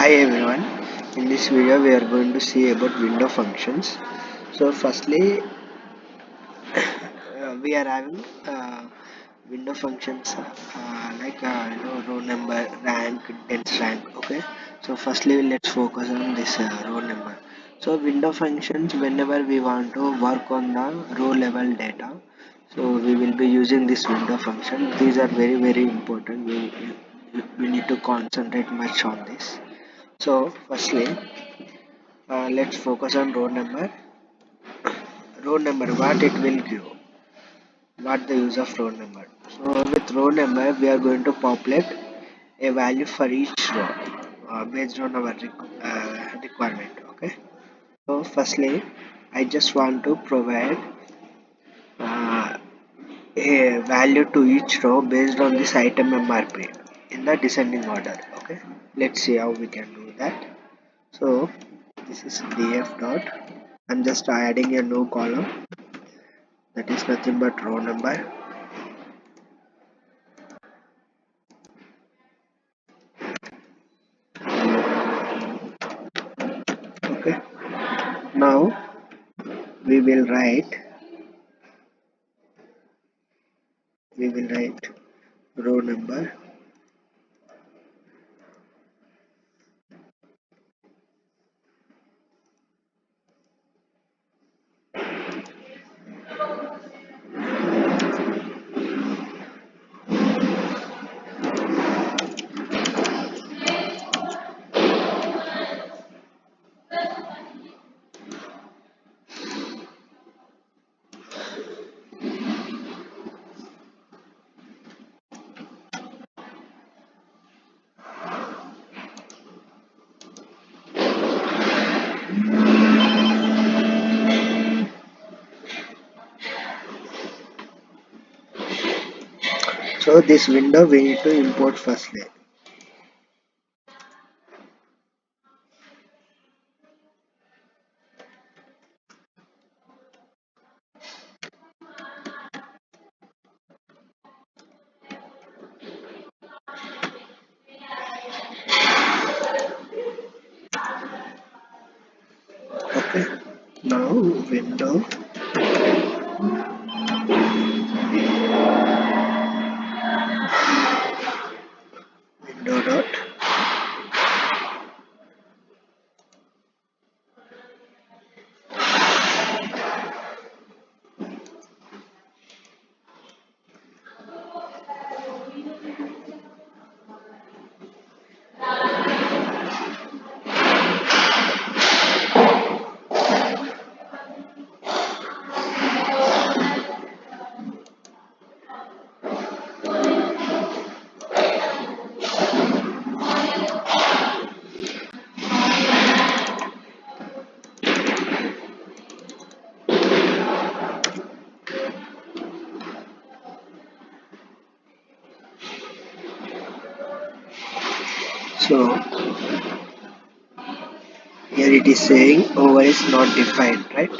Hi everyone, in this video we are going to see about window functions. So firstly we are having window functions like row number, rank, dense rank. Okay, so firstly let's focus on this row number. So window functions, whenever we want to work on the row level data, so we will be using this window function. These are very important. We need to concentrate much on this. So firstly, let's focus on row number. Row number, what it will give, what the use of row number. So with row number, we are going to populate a value for each row based on our requirement. Okay. So firstly, I just want to provide uh, a value to each row based on this item MRP in the descending order. Okay. Let's see how we can do that. So this is df dot. I'm just adding a new column, that is nothing but row number. Okay, now we will write row number. So this window we need to import firstly. Okay, now window dot. So here it is saying over is not defined, right?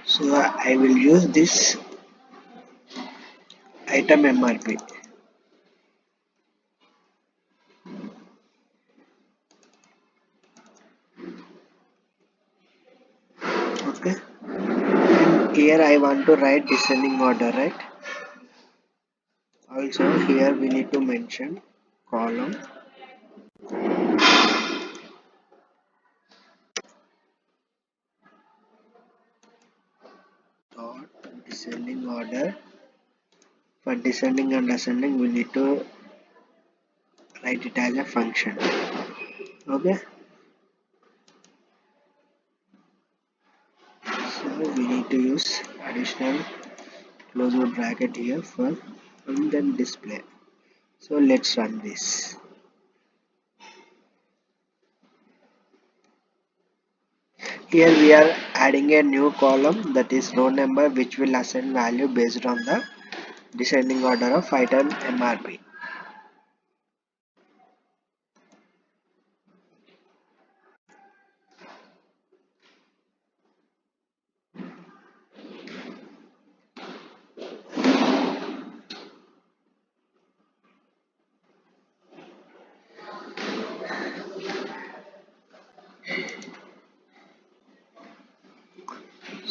So I will use this item MRP. Okay, and here I want to write descending order, right? Also here we need to mention column dot descending order. For descending and ascending, we need to write it as a function. Okay, so we need to use additional closure bracket here for and then display. So let's run this. Here we are adding a new column, that is row number, which will assign value based on the descending order of item MRP.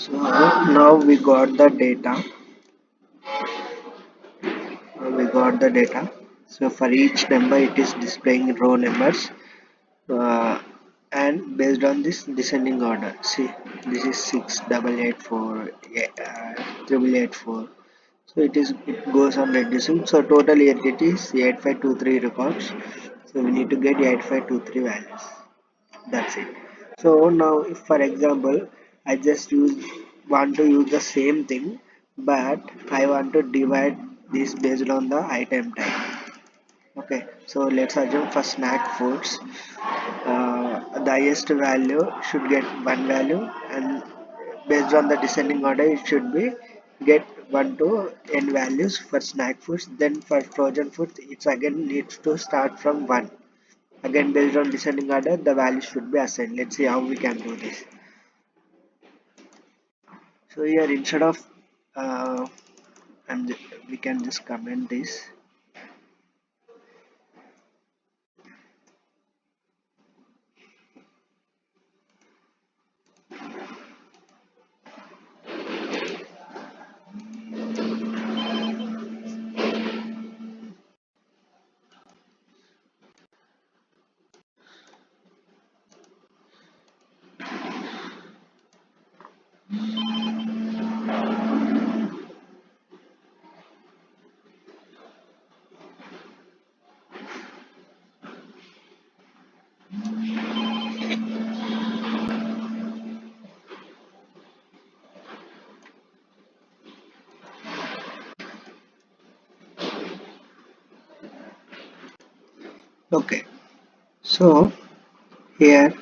So now we got the data. We got the data. So for each number, it is displaying row numbers, uh, and based on this descending order. See, this is 6 8 8 4 8 So it goes on reducing. So total here it is 8523 records. So we need to get 8523 values. That's it. So now if for example I just want to use the same thing, but I want to divide this based on the item type. Okay, so let's assume for snack foods, the highest value should get one value, and based on the descending order it should be get 1 to n values for snack foods. Then for frozen food it's again needs to start from 1. Again based on descending order the value should be assigned. Let's see how we can do this. So here instead of uh, we can just comment this. Okay, so here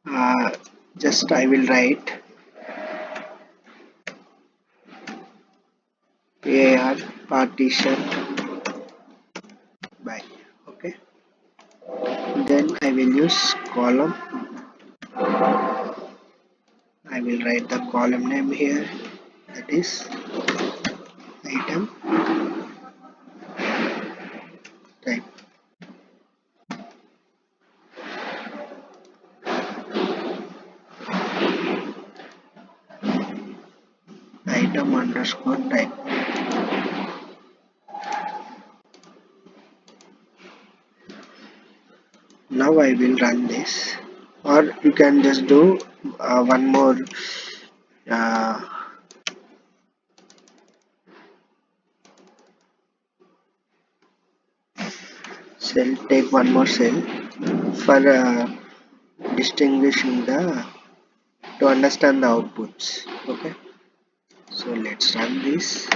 uh, just I will write par partition by. Okay, then I will use column. I will write the column name here, that is item type. Item underscore type. Now I will run this, or you can just do one more uh, cell. Take one more cell for distinguishing the to understand the outputs. Okay, so let's run this.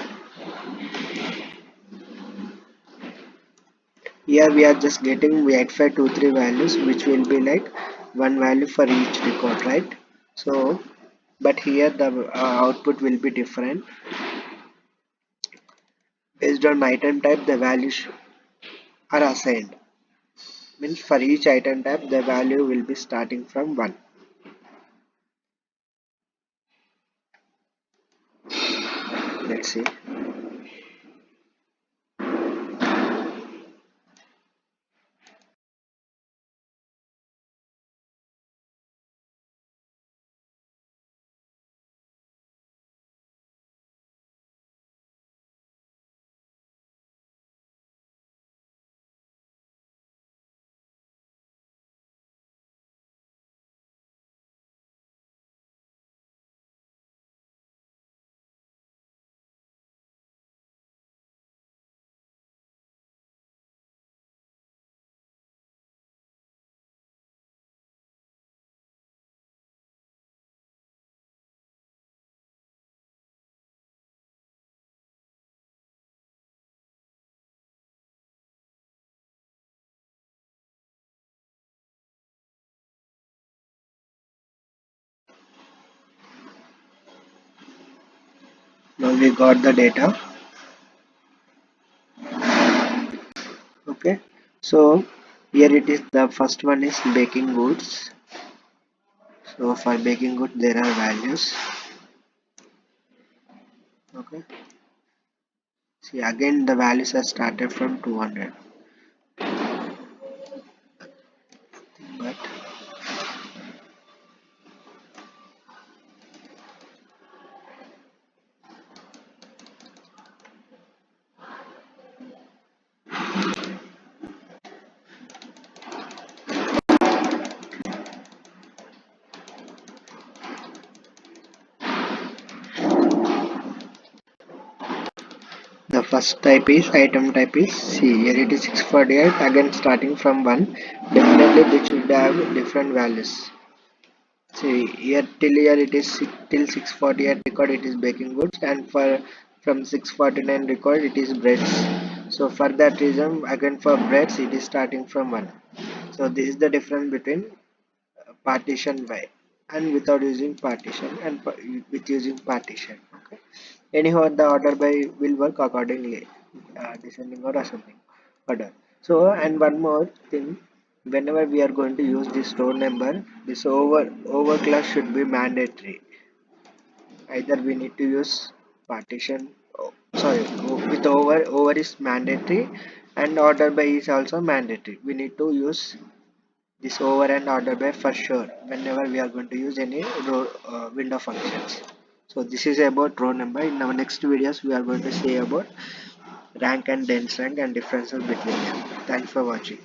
Here we are just getting 8523 values, which will be like one value for each record, right? So but here the output will be different based on item type. The values are assigned, means for each item type the value will be starting from 1. Let's see. Now we got the data. Okay, so here it is, the first one is baking goods. So for baking goods there are values. Okay, see again the values are started from 200, but first type is item type is C. Here it is 648 again starting from 1. Definitely they should have different values. See here till here it is till 648 record it is baking goods, and for from 649 record it is breads. So for that reason again for breads it is starting from 1. So this is the difference between partition by and without using partition and with using partition. Okay. Anyhow, the order by will work accordingly, descending or ascending order. So, and one more thing, whenever we are going to use this row number, this overclass should be mandatory. Either we need to use partition, sorry, with over is mandatory, and order by is also mandatory. We need to use this over and order by for sure whenever we are going to use any window functions. So this is about row number. In our next videos we are going to say about rank and dense rank and differences between them. Thanks for watching.